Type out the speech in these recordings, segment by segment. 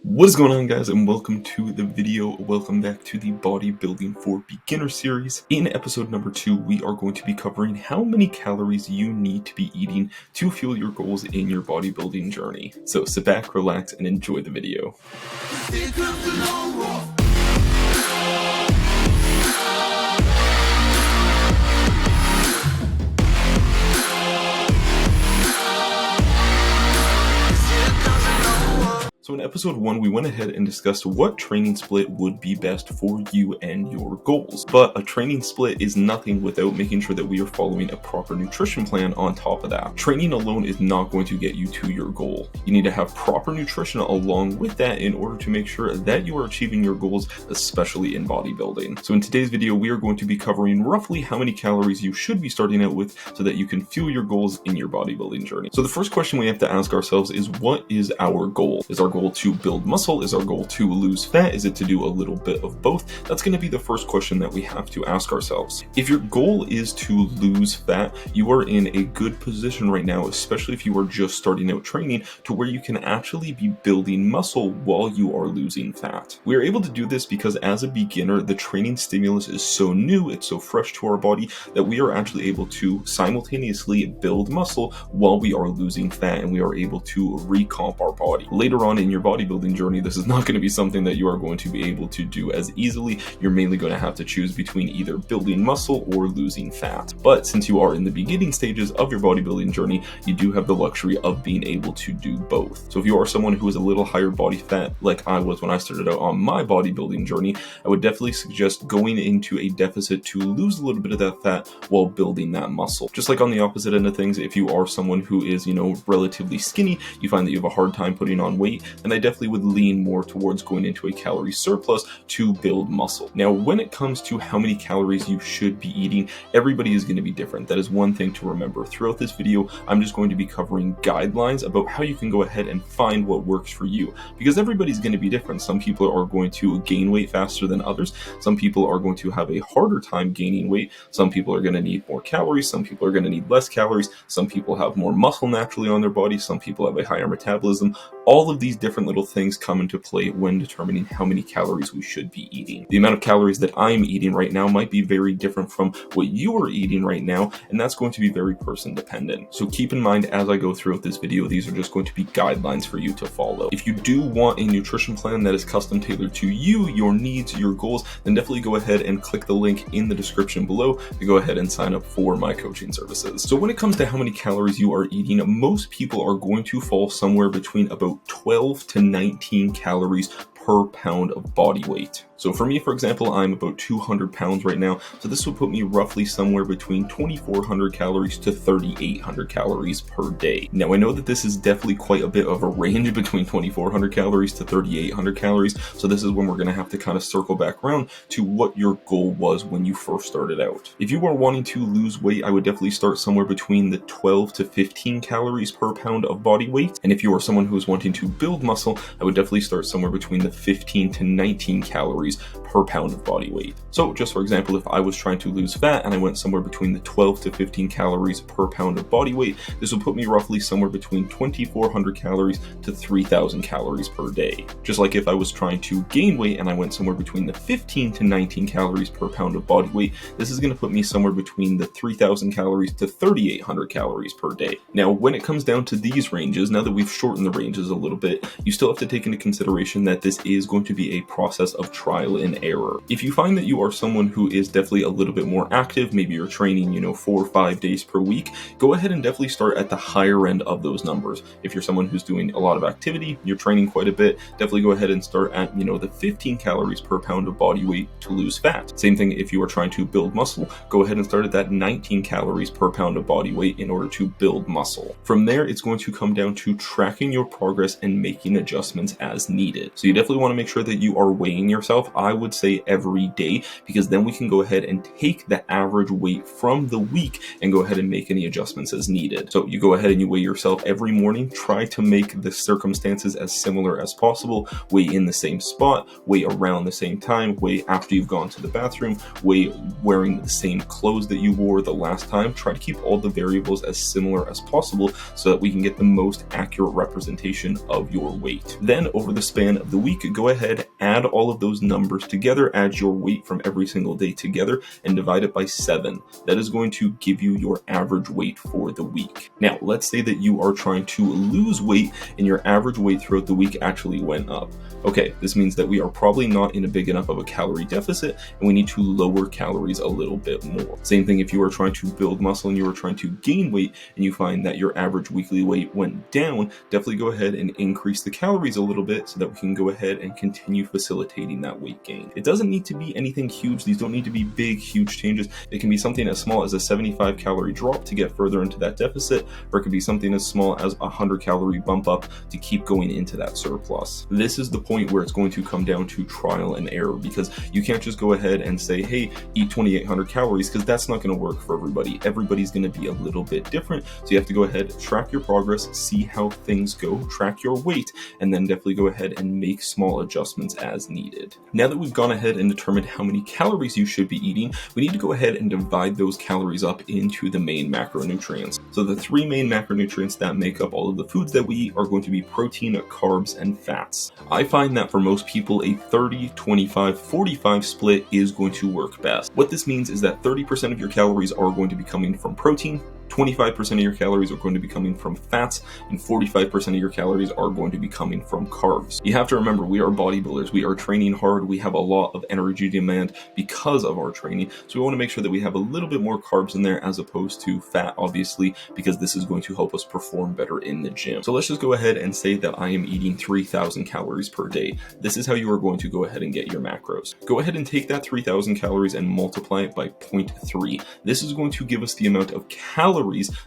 What is going on, guys, and welcome to the video. Welcome back to the Bodybuilding for Beginner series. In episode number 2, we are going to be covering how many calories you need to be eating to fuel your goals in your bodybuilding journey. So sit back, relax, and enjoy the video. So in episode 1, we went ahead and discussed what training split would be best for you and your goals. But a training split is nothing without making sure that we are following a proper nutrition plan on top of that. Training alone is not going to get you to your goal. You need to have proper nutrition along with that in order to make sure that you are achieving your goals, especially in bodybuilding. So in today's video, we are going to be covering roughly how many calories you should be starting out with so that you can fuel your goals in your bodybuilding journey. So the first question we have to ask ourselves is, what is our goal? Is our goal to build muscle? Is our goal to lose fat? Is it to do a little bit of both? That's going to be the first question that we have to ask ourselves. If your goal is to lose fat, you are in a good position right now, especially if you are just starting out training, to where you can actually be building muscle while you are losing fat. We are able to do this because as a beginner, the training stimulus is so new, it's so fresh to our body, that we are actually able to simultaneously build muscle while we are losing fat, and we are able to recomp our body. Later on in your bodybuilding journey, this is not going to be something that you are going to be able to do as easily. You're mainly going to have to choose between either building muscle or losing fat. But since you are in the beginning stages of your bodybuilding journey, you do have the luxury of being able to do both. So if you are someone who is a little higher body fat, like I was when I started out on my bodybuilding journey, I would definitely suggest going into a deficit to lose a little bit of that fat while building that muscle. Just like on the opposite end of things, if you are someone who is, relatively skinny, you find that you have a hard time putting on weight, and I definitely would lean more towards going into a calorie surplus to build muscle. Now, when it comes to how many calories you should be eating, everybody is going to be different. That is one thing to remember. Throughout this video, I'm just going to be covering guidelines about how you can go ahead and find what works for you, because everybody's going to be different. Some people are going to gain weight faster than others. Some people are going to have a harder time gaining weight. Some people are going to need more calories. Some people are going to need less calories. Some people have more muscle naturally on their body. Some people have a higher metabolism. All of these different little things come into play when determining how many calories we should be eating. The amount of calories that I'm eating right now might be very different from what you are eating right now, and that's going to be very person dependent. So keep in mind as I go throughout this video, these are just going to be guidelines for you to follow. If you do want a nutrition plan that is custom tailored to you, your needs, your goals, then definitely go ahead and click the link in the description below to go ahead and sign up for my coaching services. So when it comes to how many calories you are eating, most people are going to fall somewhere between about 12 to 19 calories per pound of body weight. So for me, for example, I'm about 200 pounds right now. So this would put me roughly somewhere between 2,400 calories to 3,800 calories per day. Now I know that this is definitely quite a bit of a range between 2,400 calories to 3,800 calories. So this is when we're going to have to kind of circle back around to what your goal was when you first started out. If you are wanting to lose weight, I would definitely start somewhere between the 12 to 15 calories per pound of body weight. And if you are someone who is wanting to build muscle, I would definitely start somewhere between the 15 to 19 calories per pound of body weight. So just for example, if I was trying to lose fat and I went somewhere between the 12 to 15 calories per pound of body weight, this would put me roughly somewhere between 2,400 calories to 3,000 calories per day. Just like if I was trying to gain weight and I went somewhere between the 15 to 19 calories per pound of body weight, this is going to put me somewhere between the 3,000 calories to 3,800 calories per day. Now, when it comes down to these ranges, now that we've shortened the ranges a little bit, you still have to take into consideration that this is going to be a process of trial and error. If you find that you are someone who is definitely a little bit more active, maybe you're training, 4 or 5 days per week, go ahead and definitely start at the higher end of those numbers. If you're someone who's doing a lot of activity, you're training quite a bit, definitely go ahead and start at, the 15 calories per pound of body weight to lose fat. Same thing if you are trying to build muscle, go ahead and start at that 19 calories per pound of body weight in order to build muscle. From there, it's going to come down to tracking your progress and making adjustments as needed. So you definitely want to make sure that you are weighing yourself off, I would say every day, because then we can go ahead and take the average weight from the week and go ahead and make any adjustments as needed. So you go ahead and you weigh yourself every morning, try to make the circumstances as similar as possible, weigh in the same spot, weigh around the same time, weigh after you've gone to the bathroom, weigh wearing the same clothes that you wore the last time. Try to keep all the variables as similar as possible so that we can get the most accurate representation of your weight. Then over the span of the week, go ahead, add all of those numbers together, add your weight from every single day together, and divide it by 7. That is going to give you your average weight for the week. Now, let's say that you are trying to lose weight and your average weight throughout the week actually went up. Okay, this means that we are probably not in a big enough of a calorie deficit and we need to lower calories a little bit more. Same thing if you are trying to build muscle and you are trying to gain weight and you find that your average weekly weight went down, definitely go ahead and increase the calories a little bit so that we can go ahead and continue facilitating that weight gain. It doesn't need to be anything huge. These don't need to be big, huge changes. It can be something as small as a 75 calorie drop to get further into that deficit, or it could be something as small as a 100 calorie bump up to keep going into that surplus. This is the point where it's going to come down to trial and error, because you can't just go ahead and say, hey, eat 2,800 calories, because that's not going to work for everybody. Everybody's going to be a little bit different. So you have to go ahead, track your progress, see how things go, track your weight, and then definitely go ahead and make small adjustments as needed. Now that we've gone ahead and determined how many calories you should be eating, we need to go ahead and divide those calories up into the main macronutrients. So the 3 main macronutrients that make up all of the foods that we eat are going to be protein, carbs, and fats. I find that for most people, a 30, 25, 45 split is going to work best. What this means is that 30% of your calories are going to be coming from protein, 25% of your calories are going to be coming from fats, and 45% of your calories are going to be coming from carbs. You have to remember, we are bodybuilders. We are training hard. We have a lot of energy demand because of our training. So we want to make sure that we have a little bit more carbs in there as opposed to fat, obviously, because this is going to help us perform better in the gym. So let's just go ahead and say that I am eating 3,000 calories per day. This is how you are going to go ahead and get your macros. Go ahead and take that 3,000 calories and multiply it by 0.3. This is going to give us the amount of calories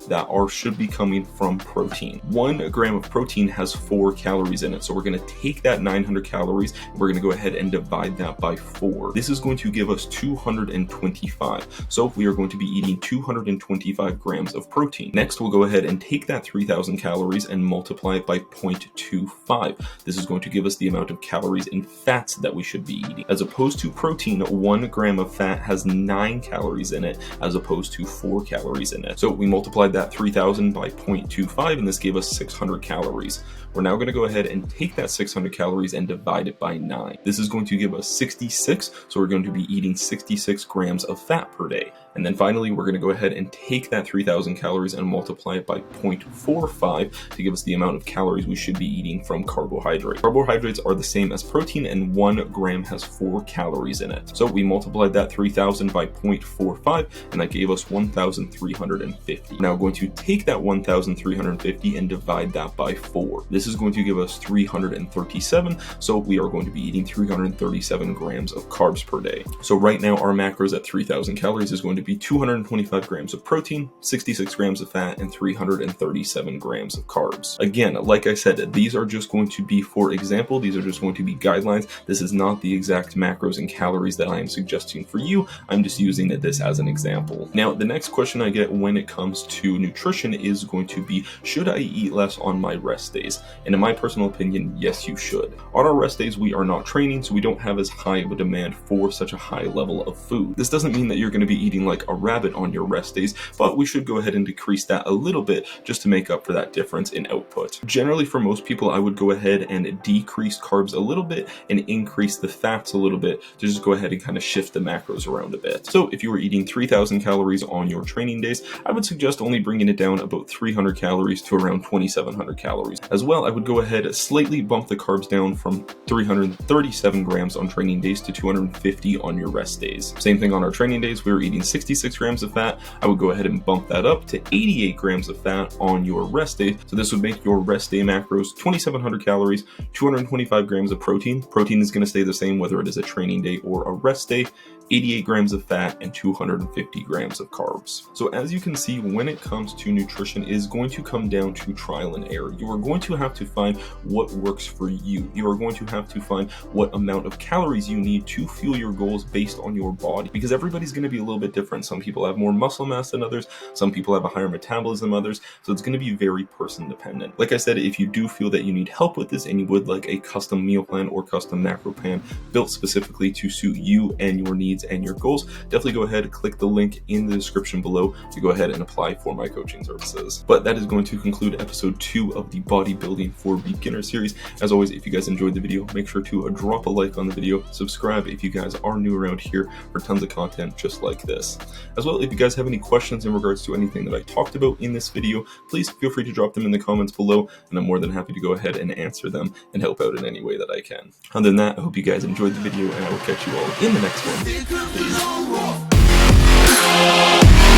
that should be coming from protein. 1 gram of protein has 4 calories in it. So we're going to take that 900 calories and we're going to go ahead and divide that by 4. This is going to give us 225. So we are going to be eating 225 grams of protein. Next, we'll go ahead and take that 3,000 calories and multiply it by 0.25. This is going to give us the amount of calories in fats that we should be eating. As opposed to protein, 1 gram of fat has 9 calories in it, as opposed to 4 calories in it. So we multiplied that 3,000 by 0.25, and this gave us 600 calories. We're now going to go ahead and take that 600 calories and divide it by 9. This is going to give us 66, so we're going to be eating 66 grams of fat per day. And then finally, we're going to go ahead and take that 3,000 calories and multiply it by 0.45 to give us the amount of calories we should be eating from carbohydrates. Carbohydrates are the same as protein, and 1 gram has 4 calories in it. So we multiplied that 3,000 by 0.45, and that gave us 1,350. Now we're going to take that 1,350 and divide that by 4. This is going to give us 337, so we are going to be eating 337 grams of carbs per day. So right now, our macros at 3,000 calories is going to be 225 grams of protein, 66 grams of fat, and 337 grams of carbs. Again, like I said, these are just going to be, for example, these are just going to be guidelines. This is not the exact macros and calories that I am suggesting for you. I'm just using this as an example. Now, the next question I get when it comes to nutrition is going to be, should I eat less on my rest days? And in my personal opinion, yes, you should. On our rest days, we are not training, so we don't have as high of a demand for such a high level of food. This doesn't mean that you're going to be eating like a rabbit on your rest days, but we should go ahead and decrease that a little bit just to make up for that difference in output. Generally, for most people, I would go ahead and decrease carbs a little bit and increase the fats a little bit to just go ahead and kind of shift the macros around a bit. So if you were eating 3,000 calories on your training days, I would suggest only bringing it down about 300 calories to around 2,700 calories. As well, I would go ahead, slightly bump the carbs down from 337 grams on training days to 250 on your rest days. Same thing on our training days, we were eating 66 grams of fat. I would go ahead and bump that up to 88 grams of fat on your rest day. So this would make your rest day macros 2,700 calories, 225 grams of protein. Protein is going to stay the same whether it is a training day or a rest day. 88 grams of fat, and 250 grams of carbs. So as you can see, when it comes to nutrition, it is going to come down to trial and error. You are going to have to find what works for you. You are going to have to find what amount of calories you need to fuel your goals based on your body, because everybody's going to be a little bit different. Some people have more muscle mass than others. Some people have a higher metabolism than others. So it's going to be very person dependent. Like I said, if you do feel that you need help with this and you would like a custom meal plan or custom macro plan built specifically to suit you and your needs and your goals, definitely go ahead, click the link in the description below to go ahead and apply for my coaching services. But that is going to conclude episode 2 of the Bodybuilding for Beginners series. As always, if you guys enjoyed the video, make sure to drop a like on the video, subscribe if you guys are new around here for tons of content just like this. As well, if you guys have any questions in regards to anything that I talked about in this video, please feel free to drop them in the comments below, and I'm more than happy to go ahead and answer them and help out in any way that I can. Other than that, I hope you guys enjoyed the video, and I will catch you all in the next one. Peace.